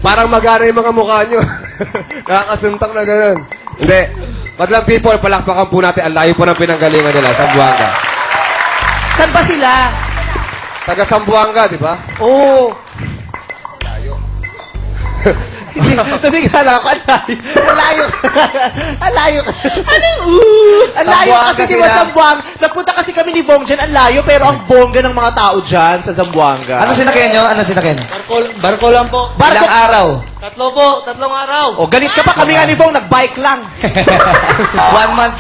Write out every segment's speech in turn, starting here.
Parang magana yung mga mukha nyo. Nakakasuntak na gano'n. Hindi. Madlang people, palakpakan po natin. Ang layo po ng pinanggalingan nila. Sambuanga. Saan ba sila? Taga Sambuanga, di ba? Oo. Layo. Hindi, nabigala ako. Ang layo. Ang layo. Anong Ang layo kasi di ba Zamboanga? Napunta kasi kami ni Bong dyan, ang layo, pero ang bongga ng mga tao dyan sa Zamboanga. Ano sinakyan nyo? Ano sinakyan? Barko lang po. Ilang araw? Tatlong araw. O, galit ka pa. Kami nga ni Bong, nag-bike lang. 1 month.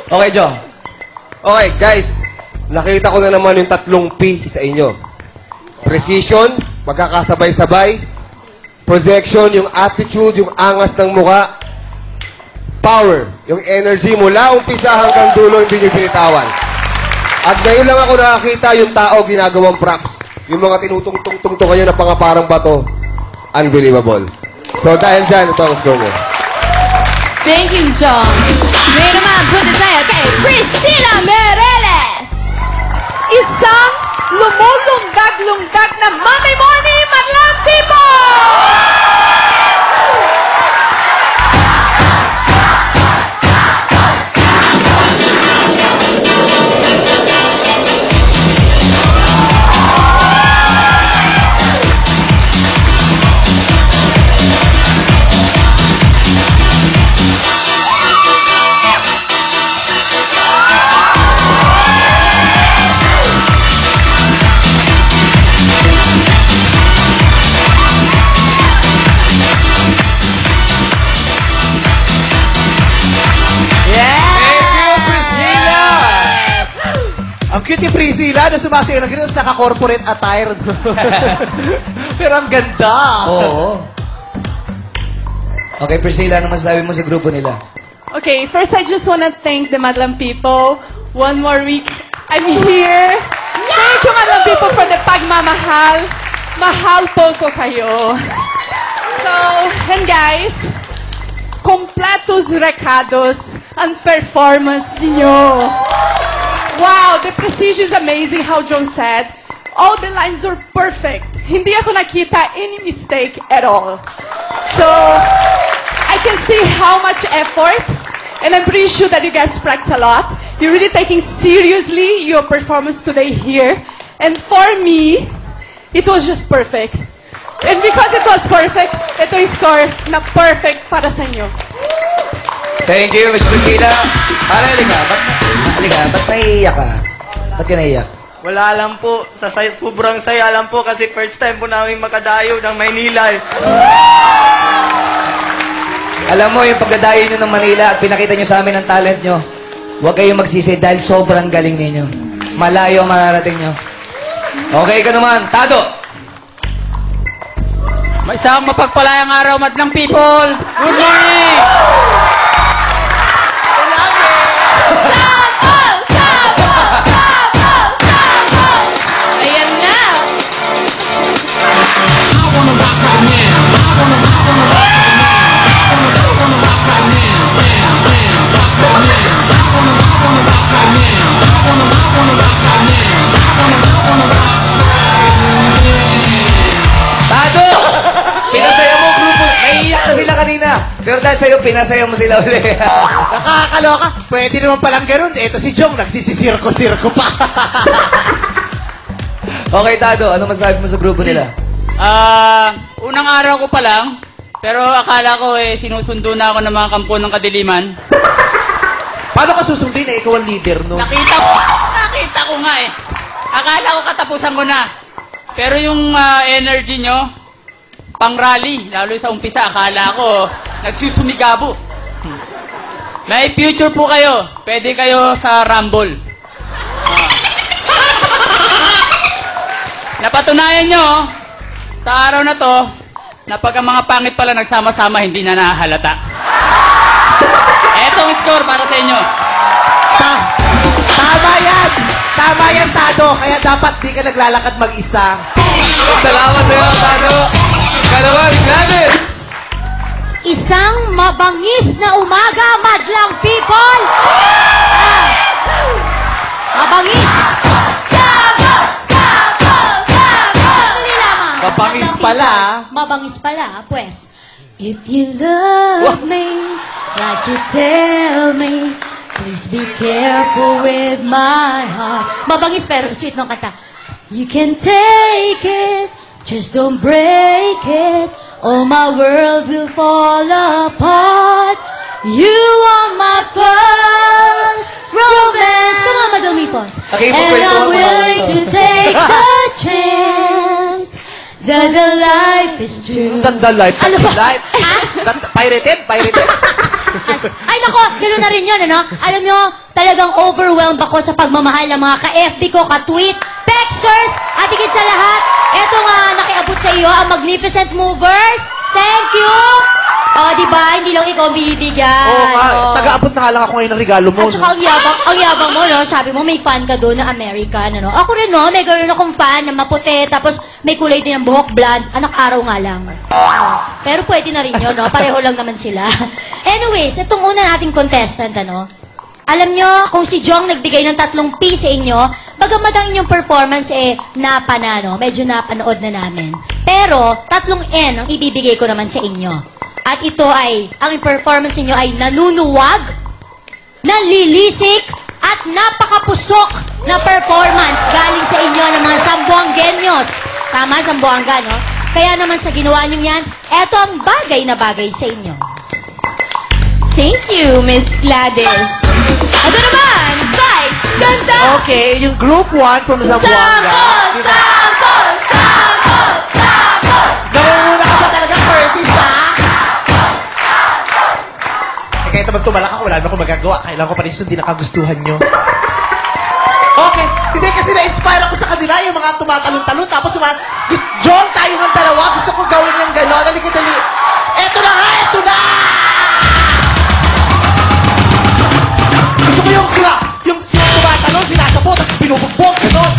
Okay, Joe. Okay, guys. Nakita ko na naman yung 3 P sa inyo. Precision, magkakasabay-sabay. Projection, yung attitude, yung angas ng muka. Power, yung energy mula umpisa hanggang dulo, hindi nyo pinitawan. At ngayon lang ako nakakita yung tao ginagawang props. Yung mga tinutungtong-tungtong kayo na pangaparang bato. Unbelievable. So dahil dyan, ito ang score mo. Thank you, John. Ngayon naman, punta tayo kay Priscilla Mereles. Isang lumulundag-lundag na Monday morning, Madlang People! Ang cute ni Priscilla na sumasayaw ng ganun, naka-corporate attire. Pero ang ganda. Oo. Okay, Priscilla, ano masasabi mo sa grupo nila? Okay, first I just want to thank the Madlang People. One more week, I'm here. Thank you, Madlang People, for the pagmamahal. Mahal po ko kayo. So, and guys, kompletos recados ang performance niyo. Wow, the precision is amazing, how John said. All the lines are perfect. Hindi ako nakita any mistake at all. So, I can see how much effort, and I'm pretty sure that you guys practice a lot. You're really taking seriously your performance today here. And for me, it was just perfect. And because it was perfect, ito yung score na perfect para sa inyo. Thank you, Miss Priscilla. Halika, ba't naiiyak ka? Ba't ka naiiyak? Wala lang po. Sobrang saya lang po kasi first time po namin makadayo ng Maynila. Alam mo, yung pagdadayo nyo ng Manila at pinakita nyo sa amin ang talent nyo, huwag kayong magsisi dahil sobrang galing ninyo. Malayo ang mararating nyo. Okay ka naman. Tado! May isang mapagpalayang araw, Madlang People! Good morning! Ayan na! Tado! Pinasaya mo grupo. Naiiyak na sila kanina. Pero dahil sa'yo, pinasaya mo sila uli. Nakakaloka. Pwede naman palang ganun. Ito si Jong, nagsisisirko-sirko pa. Okay, Tado. Ano masasabi mo sa grupo nila? Unang araw ko pa lang, pero akala ko sinusundo na ako ng mga kampo ng kadiliman. Paano ka susundin na ikaw ang leader, no? Nakita ko nga eh. Akala ko katapusan ko na. Pero yung energy nyo, pang rally, lalo sa umpisa, akala ko nagsusumigabo. May future po kayo. Pwede kayo sa Rumble. Napatunayan nyo, sa araw na to, na pag ang mga pangit pala nagsama-sama, hindi na nahahalata. Etong score para sa inyo. Tama yan! Tama yan, Tado. Kaya dapat di ka naglalakad mag-isa. Salamat sa'yo, Tado. Kalawag, Gladys! Isang mabangis na umaga, Madlang People! Mabangis! Sabo! Sabo! Sabo! pala. Mabangis pala, pues. If you love me, like you tell me, please be careful with my heart. Mabangis pero sweet ng kanta. You can take it, just don't break it, or my world will fall apart. You are my first romance. Come on, Madam Mipos. Okay, And pwede I'm ko willing to kumanta. take the chance that the life is true. Ganda live. Ano ba? Live. Ha? Pirated? Ay, nako, gano'n na rin yun, ano? Alam nyo, talagang overwhelmed ako sa pagmamahal ng mga ka-FB ko, ka-tweet, Pexers, at higit sa lahat, eto nga, nakiabot sa iyo, ang Magnificent Movers. Thank you! O, di ba? Hindi lang ikaw ang binibigyan. Oo nga. O. Taga-abot na nga lang ako ngayon ng regalo mo. At saka ang yabang mo, no? Sabi mo, may fan ka doon na American, ano? Ako rin, no? May gano'n akong fan na maputi, tapos may kulay din ang buhok, blonde. Anak araw nga lang. Pero pwede na rin yun, no? Pareho lang naman sila. Anyways, itong una nating contestant, ano? Alam nyo, kung si Jong nagbigay ng 3 P sa inyo, bagamat ang inyong performance napanano, medyo napanood na namin. Pero, 3 N ang ibibigay ko naman sa inyo. At ito ay, ang performance ninyo ay nanunuwag, nalilisik, at napakapusok na performance galing sa inyo ng mga Sambuangueños. Tama, Sambuanga, no? Kaya naman sa ginawa nyo yan, eto ang bagay na bagay sa inyo. Thank you, Miss Gladys. Ito naman, Vice Ganda! Okay, yung group 1 from Zamboanga. Sample! Nangunguna ka ba talaga, Curtis, ha? Eh, kahit naman tumalak ako, wala na akong magagawa. Kailangan ko pa rin sundin ang kagustuhan nyo. Okay, hindi kasi na-inspire ako sa kanila, yung mga tumatalon-talon, tapos John, tayo ng dalawa, gusto ko gawin yung gano'n. Halika, dali. Eto na nga, eto na! Gusto ko yung tumatalon, sinasapot, tapos binubugbog, gano'n.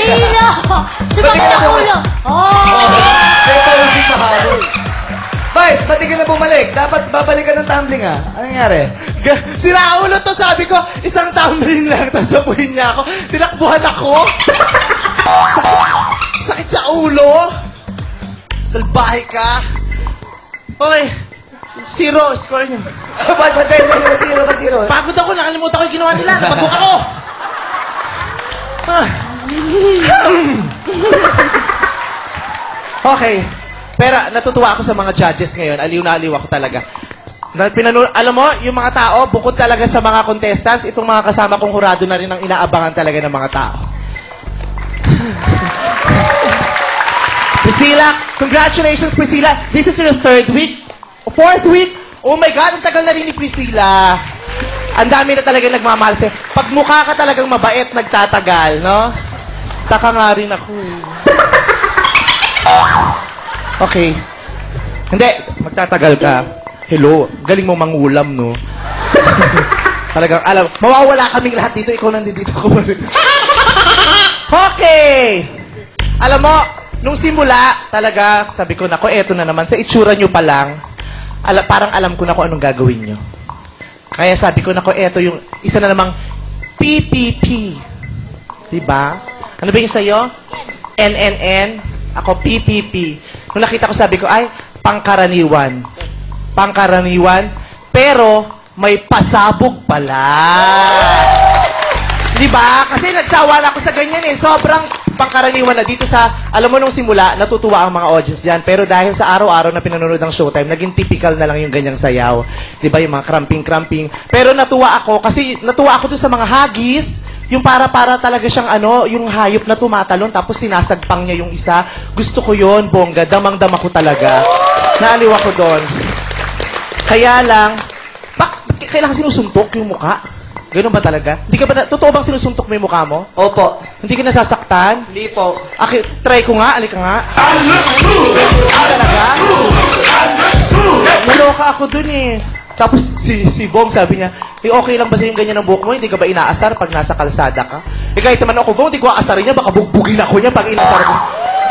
Nahilo! Sumakit ang ulo! Oh! Pero parang si Pahabol. Vice, ba't di ka na bumalik? Dapat babalik ka ng tumbling, ah. Ano nangyari? Si Raulo to, sabi ko, isang tumbling lang, tapos sabuhin niya ako. Tinakbuhan ako. Sakit sa ulo. Salbahe ka. Okay. 0, score niyo. Ba't kayo na zero? Pagod ako, nakalimutan ko yung ginawa nila. Napagod ako. Ah. Okay. Pero natutuwa ako sa mga judges ngayon. Aliw na aliw ako talaga. Alam mo, yung mga tao, bukod talaga sa mga contestants, itong mga kasama kong hurado na rin ang inaabangan talaga ng mga tao. Priscilla, congratulations, Priscilla. This is your 3rd week. 4th week. Oh my God, ang tagal na rin ni Priscilla. Ang dami na talaga nagmamahal sa'yo. Pag mukha ka talagang mabait, nagtatagal, no? Taka nga rin ako. Okay. Hindi, magtatagal ka. Hello, galing mo mangulam, no? Talagang, alam, mawawala kaming lahat dito, ikaw nandito ako. Okay! Alam mo, nung simula, talaga, sabi ko, nako, eto na naman, sa itsura nyo pa lang, parang alam ko na kung anong gagawin nyo. Kaya sabi ko, nako, eto yung isa na namang PPP. Diba? Ano ba yung sa'yo? NNN. Ako, PPP. Nung nakita ko, sabi ko, ay, pangkaraniwan. Pangkaraniwan. Pero, may pasabog pala. Diba? Kasi nagsawa na ako sa ganyan eh. Sobrang pangkaraniwan na dito sa, alam mo nung simula, natutuwa ang mga audience dyan. Pero dahil sa araw-araw na pinanonood ng Showtime, naging typical na lang yung ganyang sayaw. Diba? Yung mga cramping-cramping. Pero natuwa ako, kasi natuwa ako dun sa mga hagis, yung para talaga siyang yung hayop na tumatalon, tapos sinasagpang niya yung isa. Gusto ko yon, bongga. Damang-dama ko talaga. Naaliw ako doon. Kaya lang, kailangan sinusuntok yung muka. Ganun ba talaga? Hindi ka ba, totoo bang sinusuntok mo yung mukha mo? Opo. Hindi ka nasasaktan? Hindi po. Try ko nga, alika nga. Talaga? Naloka ako dun eh. Tapos si Bong sabi niya, okay lang ba sa'yo yung ganyan ng buhok mo? Hindi ka ba inaasar pag nasa kalsada ka? Kahit naman ako, Bong, hindi ko aasarin niya, baka bugbugin ako niya pag inasar ko.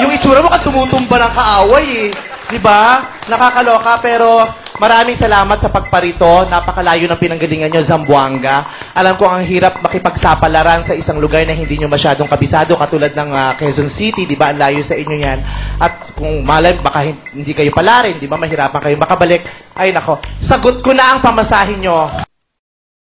Yung itsura mo ka tumutumba ng kaaway eh. Diba? Nakakaloka, pero maraming salamat sa pagparito. Napakalayo ng pinanggalingan nyo, Zamboanga. Alam ko ang hirap makipagsapalaran sa isang lugar na hindi nyo masyadong kabisado, katulad ng Quezon City, di ba? Ang layo sa inyo yan. At kung malay, baka hindi kayo pala rin, di ba? Mahirapan kayo makabalik. Ay nako, sagot ko na ang pamasahin nyo.